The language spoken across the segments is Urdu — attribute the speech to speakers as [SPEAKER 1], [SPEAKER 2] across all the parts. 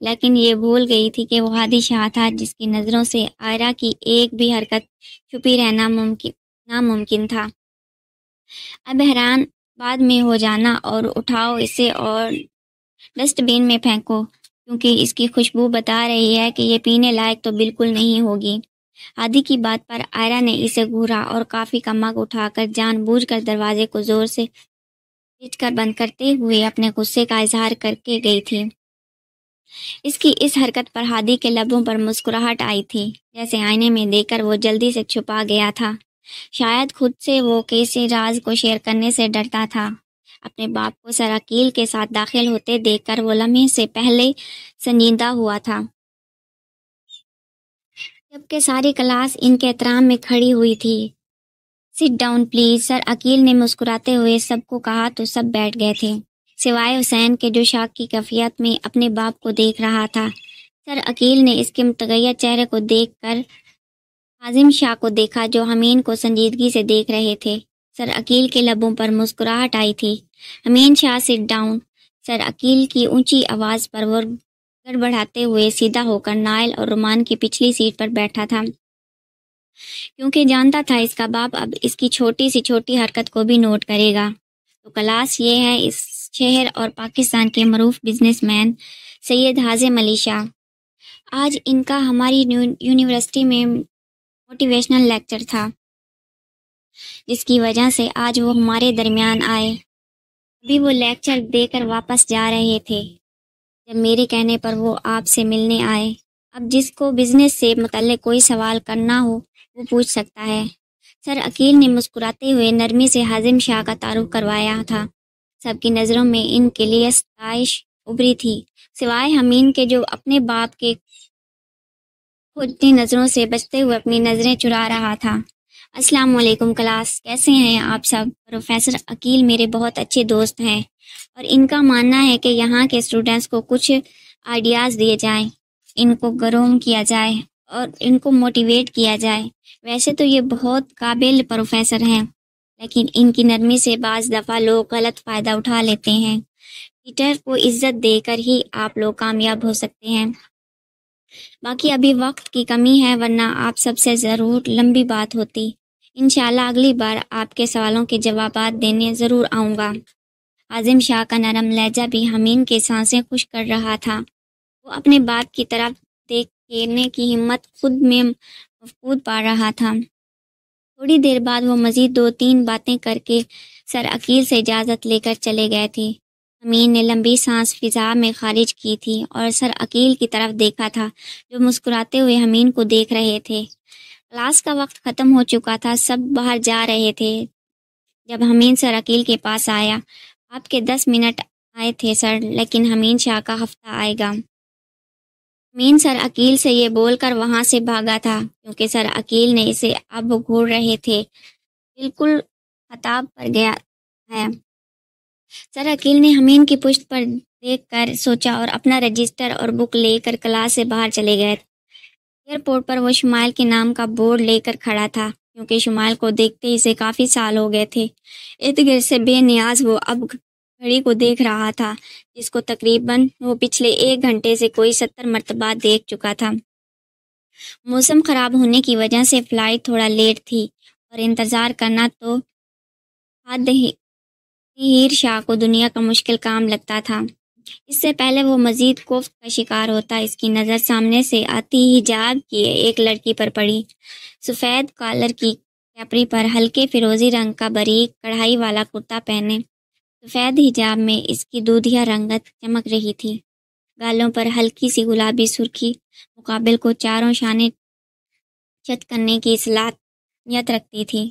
[SPEAKER 1] لیکن یہ بھول گئی تھی کہ وہ ہادی شاہ تھا جس کی نظروں سے عائرہ کی ایک بھی حرکت چھپی رہنا ناممکن تھا۔ اب حیران بعد میں ہو جانا اور اٹھاؤ اسے اور ڈسٹ بین میں پھینکو، کیونکہ اس کی خوشبو بتا رہی ہے کہ یہ پینے لائق تو بالکل نہیں ہوگی۔ ہادی کی بات پر عائرہ نے اسے گھورا اور کافی کا مگ اٹھا کر جان بوجھ کر دروازے کو زور سے کھینچ کر بند کرتے ہوئے اپنے غصے کا اظہار کر کے گئی تھی۔ اس کی اس حرکت پر ہادی کے لبوں پر مسکراہٹ آئی تھی، جیسے آئینے میں دیکھ کر وہ جلدی سے چھپا گیا تھا۔ شاید خود سے وہ کسی راز کو شیئر کرنے سے ڈرتا تھا۔ اپنے باپ کو سر عقیل کے ساتھ داخل ہوتے دیکھ کر وہ لمحے سے پہلے سنجیدہ ہوا تھا، جبکہ ساری کلاس ان کے احترام میں کھڑی ہوئی تھی۔ سٹ ڈاؤن پلیز، سر عقیل نے مسکراتے ہوئے سب کو کہا تو سب بیٹھ گئے تھے، سوائے حسین کے جو شاک کی کیفیت میں اپنے باپ کو دیکھ رہا تھا۔ سر عقیل نے اس کے متغیر چہرے کو دیکھ کر حازم شاہ کو دیکھا جو امین کو سنجیدگی سے دیکھ رہے تھے۔ سر عقیل کے لبوں پر مسکراہٹ آئی تھی۔ امین شاہ سٹ ڈاؤن۔ سر عقیل کی اونچی آواز پر وہ گڑبڑاتے ہوئے سیدھا ہو کر نائل اور رومان کی پچھلی سیٹ پر بیٹھا تھا، کیونکہ جانتا تھا اس کا باپ اب اس کی چھوٹی سی چھوٹی حرکت کو بھی نوٹ کرے گا۔ تو کلاس یہ ہے اس شہر اور پاکستان کے معروف بزنس مین سید حازم علی شاہ۔ آج ان کا ہماری یونیورسٹی میں موٹیویشنل لیکچر تھا، جس کی وجہ سے آج وہ ہمارے درمیان آئے۔ ابھی وہ لیکچر دے کر واپس جا رہے تھے جب میرے کہنے پر وہ آپ سے ملنے آئے۔ اب جس کو بزنس سے متعلق کوئی سوال کرنا ہو وہ پوچھ سکتا ہے۔ سر عقیل نے مسکراتے ہوئے نرمی سے حازم شاہ کا تعارف کروایا تھا۔ سب کی نظروں میں ان کے لیے ستائش ابھری تھی، سوائے امین کے جو اپنے باپ کے کھوجتی نظروں سے بچتے ہوئے اپنی نظریں چرا رہا تھا۔ السلام علیکم کلاس، کیسے ہیں آپ سب؟ پروفیسر عقیل میرے بہت اچھے دوست ہیں اور ان کا ماننا ہے کہ یہاں کے اسٹوڈنٹس کو کچھ آئیڈیاز دیے جائیں، ان کو گروم کیا جائے اور ان کو موٹیویٹ کیا جائے۔ ویسے تو یہ بہت قابل پروفیسر ہیں، لیکن ان کی نرمی سے بعض دفعہ لوگ غلط فائدہ اٹھا لیتے ہیں۔ ٹیچر کو عزت دے کر ہی آپ لوگ کامیاب ہو سکتے ہیں۔ باقی ابھی وقت کی کمی ہے، ورنہ آپ سب سے ضرور لمبی بات ہوتی۔ انشاءاللہ اگلی بار آپ کے سوالوں کے جوابات دینے ضرور آؤں گا۔ حازم شاہ کا نرم لہجہ بھی امین کے سانسیں خشک کر رہا تھا۔ وہ اپنے باپ کی طرف دیکھنے کی ہمت خود میں مفقود پا رہا تھا۔ تھوڑی دیر بعد وہ مزید 2-3 باتیں کر کے سر عقیل سے اجازت لے کر چلے گئے تھے۔ امین نے لمبی سانس فضا میں خارج کی تھی اور سر عقیل کی طرف دیکھا تھا جو مسکراتے ہوئے امین کو دیکھ رہے تھے۔ کلاس کا وقت ختم ہو چکا تھا، سب باہر جا رہے تھے جب امین سر عقیل کے پاس آیا۔ آپ کے 10 منٹ آئے تھے سر، لیکن امین شاہ کا ہفتہ آئے گا۔ امین سر عقیل سے یہ بول کر وہاں سے بھاگا تھا کیونکہ سر عقیل نے اسے اب گھور رہے تھے، بالکل خطاب پر گیا ہے۔ سر عقیل نے امین کی پشت پر دیکھ کر سوچا اور اپنا رجسٹر اور بک لے کر کلاس سے باہر چلے گئے۔ ایئرپورٹ پر وہ شمائل کے نام کا بورڈ لے کر کھڑا تھا، کیونکہ شمائل کو دیکھتے اسے کافی سال ہو گئے تھے۔ ارد گرد سے بے نیاز وہ اب گھڑی کو دیکھ رہا تھا، جس کو تقریباً وہ پچھلے 1 گھنٹے سے کوئی 70 مرتبہ دیکھ چکا تھا۔ موسم خراب ہونے کی وجہ سے فلائٹ تھوڑا لیٹ تھی اور انتظار کرنا تو ہیر شاہ کو دنیا کا مشکل کام لگتا تھا۔ اس سے پہلے وہ مزید کوفت کا شکار ہوتا، اس کی نظر سامنے سے آتی ہی حجاب کی ایک لڑکی پر پڑی۔ سفید کالر کی کیپری پر ہلکے فیروزی رنگ کا باریک کڑھائی والا کرتا پہنے سفید حجاب میں اس کی دودھیا رنگت چمک رہی تھی۔ گالوں پر ہلکی سی گلابی سرخی مقابل کو چاروں شانے چت کرنے کی صلاحیت رکھتی تھی۔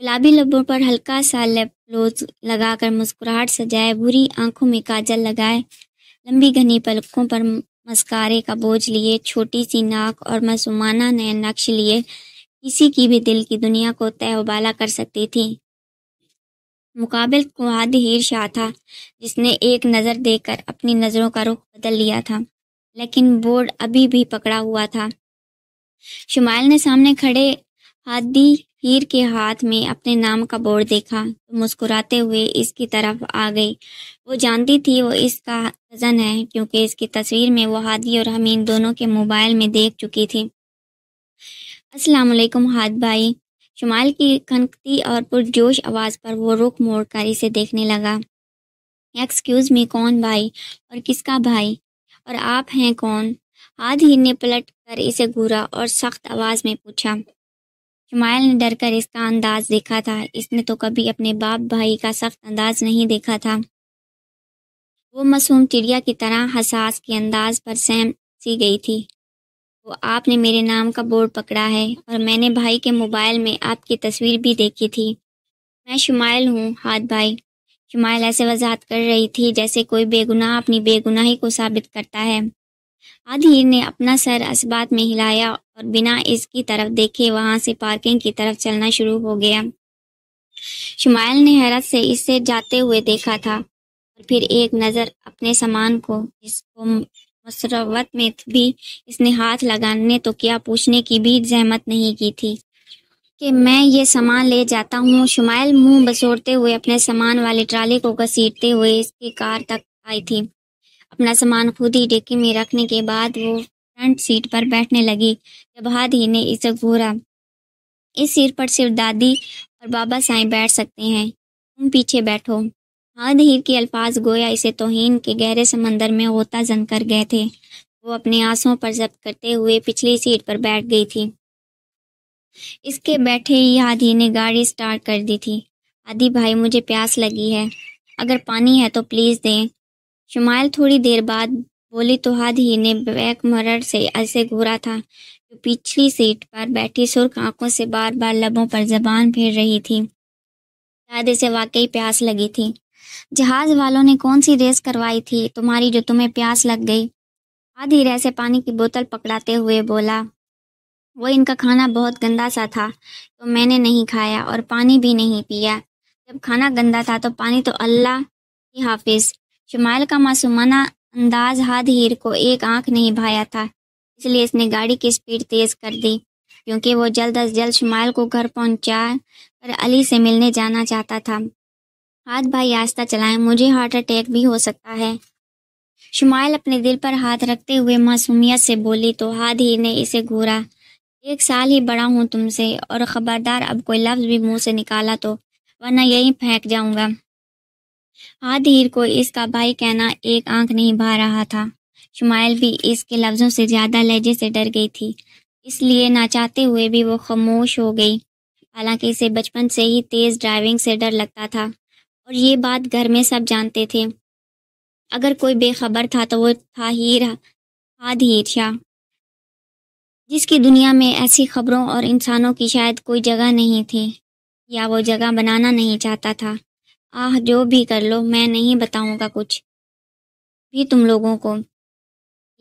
[SPEAKER 1] گلابی لبوں پر ہلکا سا لپ گلوز لگا کر مسکراہٹ سجائے، بھوری آنکھوں میں کاجل لگائے، لمبی گھنی پلکوں پر مسکارے کا بوجھ لیے، چھوٹی سی ناک اور معصومانہ نئے نقش لیے کسی کی بھی دل کی دنیا کو تہ و بالا کر سکتی تھی۔ مقابل کوہاد ہیر شاہ تھا، جس نے ایک نظر دیکھ کر اپنی نظروں کا رخ بدل لیا تھا، لیکن بورڈ ابھی بھی پکڑا ہوا تھا۔ شمائل نے سامنے کھڑے ہادی ہیر کے ہاتھ میں اپنے نام کا بورڈ دیکھا تو مسکراتے ہوئے اس کی طرف آ گئی۔ وہ جانتی تھی وہ اس کا کزن ہے، کیونکہ اس کی تصویر میں وہ ہادی اور حمید دونوں کے موبائل میں دیکھ چکی تھی۔ السلام علیکم ہاد بھائی، شمال کی کھنکتی اور پرجوش آواز پر وہ رخ موڑ کر اسے دیکھنے لگا۔ ایکسکیوز می، کون بھائی اور کس کا بھائی؟ اور آپ ہیں کون؟ ہاد ہیر نے پلٹ کر اسے گھورا اور سخت آواز میں پوچھا۔ شمائل نے ڈر کر اس کا انداز دیکھا تھا، اس نے تو کبھی اپنے باپ بھائی کا سخت انداز نہیں دیکھا تھا۔ وہ معصوم چڑیا کی طرح حساس کے انداز پر سہم سی گئی تھی۔ وہ آپ نے میرے نام کا بورڈ پکڑا ہے اور میں نے بھائی کے موبائل میں آپ کی تصویر بھی دیکھی تھی۔ میں شمائل ہوں ہاد بھائی، شمائل ایسے وضاحت کر رہی تھی جیسے کوئی بے گناہ اپنی بے گناہی کو ثابت کرتا ہے۔ ہاد ہیر نے اپنا سر اس بات میں ہلایا اور بنا اس کی طرف دیکھے وہاں سے پارکنگ کی طرف چلنا شروع ہو گیا۔ شمائل نے حیرت سے اسے جاتے ہوئے دیکھا تھا اور پھر ایک نظر اپنے سامان کو، جس کو مسرت میں بھی اس نے ہاتھ لگانے تو کیا پوچھنے کی بھی زحمت نہیں کی تھی کہ میں یہ سامان لے جاتا ہوں۔ شمائل منہ بسوڑتے ہوئے اپنے سامان والی ٹرالی کو گھسیٹتے ہوئے اس کی کار تک آئی تھی۔ اپنا سامان خود ہی ڈکی میں رکھنے کے بعد وہ فرنٹ سیٹ پر بیٹھنے لگی۔ جب ہاد ہیر نے اسے گھورا، اس سیٹ پر صرف دادی اور بابا سائیں بیٹھ سکتے ہیں، تم پیچھے بیٹھو۔ ہاد ہیر کے الفاظ گویا اسے توہین کے گہرے سمندر میں غوطہ زن کر گئے تھے۔ وہ اپنے آنسوؤں پر ضبط کرتے ہوئے پچھلی سیٹ پر بیٹھ گئی تھی۔ اس کے بیٹھے ہی ہاد ہیر نے گاڑی سٹارٹ کر دی تھی۔ ہادی بھائی، مجھے پیاس لگی ہے، اگر پانی ہے تو پلیز دیں۔ شمائل تھوڑی دیر بعد بولی تو ہاد ہیر نے بیک مرر سے اسے گھورا تھا، جو پچھلی سیٹ پر بیٹھی سرخ آنکھوں سے بار بار لبوں پر زبان پھیر رہی تھی۔ شاید اسے واقعی پیاس لگی تھی۔ جہاز والوں نے کون سی ریس کروائی تھی تمہاری جو تمہیں پیاس لگ گئی؟ ہاد ہیر ایسے پانی کی بوتل پکڑاتے ہوئے بولا۔ وہ ان کا کھانا بہت گندا سا تھا تو میں نے نہیں کھایا اور پانی بھی نہیں پیا۔ جب کھانا گندا تھا تو پانی تو اللہ کی حافظ۔ شمائل کا معصومانہ انداز ہاد ہیر کو ایک آنکھ نہیں بھایا تھا، اس لیے اس نے گاڑی کی سپیڈ تیز کر دی، کیونکہ وہ جلد از جلد شمائل کو گھر پہنچا کر علی سے ملنے جانا چاہتا تھا۔ ہاد بھائی آہستہ چلائیں، مجھے ہارٹ اٹیک بھی ہو سکتا ہے۔ شمائل اپنے دل پر ہاتھ رکھتے ہوئے معصومیت سے بولی تو ہاد ہیر نے اسے گھورا۔ 1 سال ہی بڑا ہوں تم سے، اور خبردار اب کوئی لفظ بھی منہ سے نکالا تو ورنہ یہیں پھینک جاؤں گا۔ ہاد ہیر کو اس کا بھائی کہنا ایک آنکھ نہیں بھا رہا تھا۔ شمائل بھی اس کے لفظوں سے زیادہ لہجے سے ڈر گئی تھی، اس لیے نہ چاہتے ہوئے بھی وہ خاموش ہو گئی۔ حالانکہ اسے بچپن سے ہی تیز ڈرائیونگ سے ڈر لگتا تھا اور یہ بات گھر میں سب جانتے تھے۔ اگر کوئی بے خبر تھا تو وہ تھا ہاد ہیر شاہ، جس کی دنیا میں ایسی خبروں اور انسانوں کی شاید کوئی جگہ نہیں تھی، یا وہ جگہ بنانا نہیں چاہتا تھا۔ جو بھی کر لو، میں نہیں بتاؤں گا کچھ بھی تم لوگوں کو۔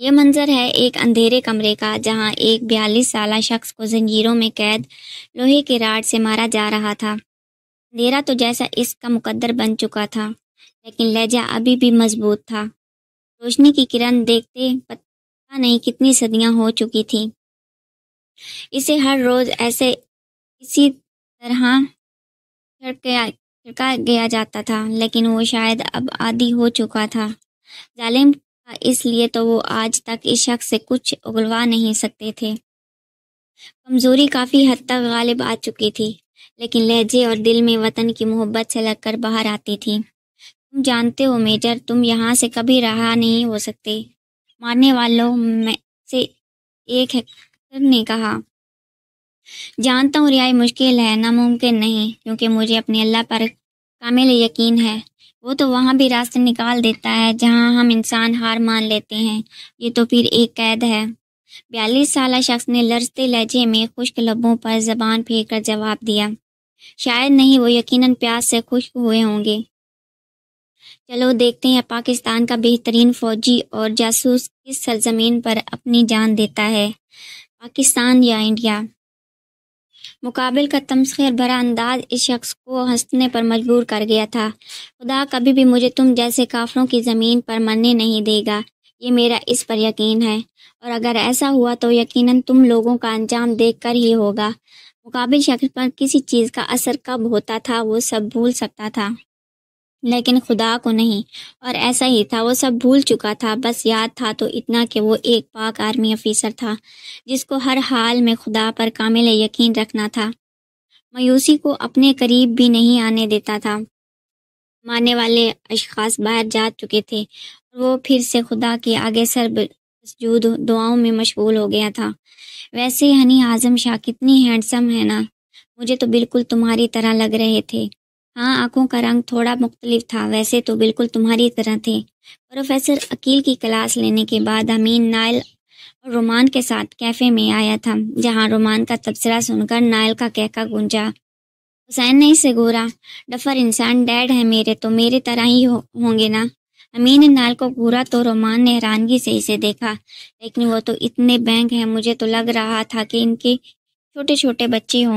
[SPEAKER 1] یہ منظر ہے ایک اندھیرے کمرے کا، جہاں ایک 42 سالہ شخص کو زنجیروں میں قید لوہے کے راڈ سے مارا جا رہا تھا۔ اندھیرا تو جیسا اس کا مقدر بن چکا تھا، لیکن لہجہ ابھی بھی مضبوط تھا۔ روشنی کی کرن دیکھتے پتہ نہیں کتنی صدیاں ہو چکی تھیں۔ اسے ہر روز اسی طرح چھڑکا گیا جاتا تھا، لیکن وہ شاید اب عادی ہو چکا تھا۔ ظالم تھا اس لیے تو وہ آج تک اس شخص سے کچھ اگلوا نہیں سکتے تھے۔ کمزوری کافی حد تک غالب آ چکی تھی، لیکن لہجے اور دل میں وطن کی محبت چھلک کر باہر آتی تھی۔ تم جانتے ہو میجر، تم یہاں سے کبھی رہا نہیں ہو سکتے، مارنے والوں میں سے ایک ہیکر نے کہا۔ جانتا ہوں رہائی مشکل ہے، ناممکن نہیں، کیونکہ مجھے اپنے اللہ پر کامل یقین ہے۔ وہ تو وہاں بھی راستے نکال دیتا ہے جہاں ہم انسان ہار مان لیتے ہیں۔ یہ تو پھر ایک قید ہے۔ 42 سالہ شخص نے لرزتے لہجے میں خشک لبوں پر زبان پھیر کر جواب دیا۔ شاید نہیں، وہ یقیناً پیاس سے خشک ہوئے ہوں گے۔ چلو دیکھتے ہیں پاکستان کا بہترین فوجی اور جاسوس کس سرزمین پر اپنی جان دیتا ہے، پاکستان یا انڈیا؟ مقابل کا تمسخر بھرا انداز اس شخص کو ہنسنے پر مجبور کر گیا تھا۔ خدا کبھی بھی مجھے تم جیسے کافروں کی زمین پر مرنے نہیں دے گا، یہ میرا اس پر یقین ہے، اور اگر ایسا ہوا تو یقیناً تم لوگوں کا انجام دیکھ کر ہی ہوگا۔ مقابل شخص پر کسی چیز کا اثر کب ہوتا تھا وہ سب بھول سکتا تھا، لیکن خدا کو نہیں، اور ایسا ہی تھا، وہ سب بھول چکا تھا۔ بس یاد تھا تو اتنا کہ وہ ایک پاک آرمی افیسر تھا جس کو ہر حال میں خدا پر کامل یقین رکھنا تھا، مایوسی کو اپنے قریب بھی نہیں آنے دیتا تھا۔ مارنے والے اشخاص باہر جا چکے تھے اور وہ پھر سے خدا کے آگے سر بسجود دعاؤں میں مشغول ہو گیا تھا۔ ویسے ہنی اعظم شاہ کتنی ہینڈسم ہے نا، مجھے تو بالکل تمہاری طرح لگ رہے تھے۔ ہاں، آنکھوں کا رنگ تھوڑا مختلف تھا، ویسے تو بالکل تمہاری طرح تھے۔ پروفیسر عقیل کی کلاس لینے کے بعد امین نائل اور رومان کے ساتھ کیفے میں آیا تھا، جہاں رومان کا تبصرہ سن کر نائل کا کہکا گونجا۔ حسین نے اسے گھورا، ڈفر انسان، ڈیڈ ہے میرے تو میرے طرح ہی ہوں گے نا۔ امین نے نائل کو گھورا تو رومان نے حیرانگی سے اسے دیکھا، لیکن وہ تو اتنے بینک ہیں، مجھے تو لگ رہا تھا کہ ان کے چھوٹے چھوٹے بچے ہوں۔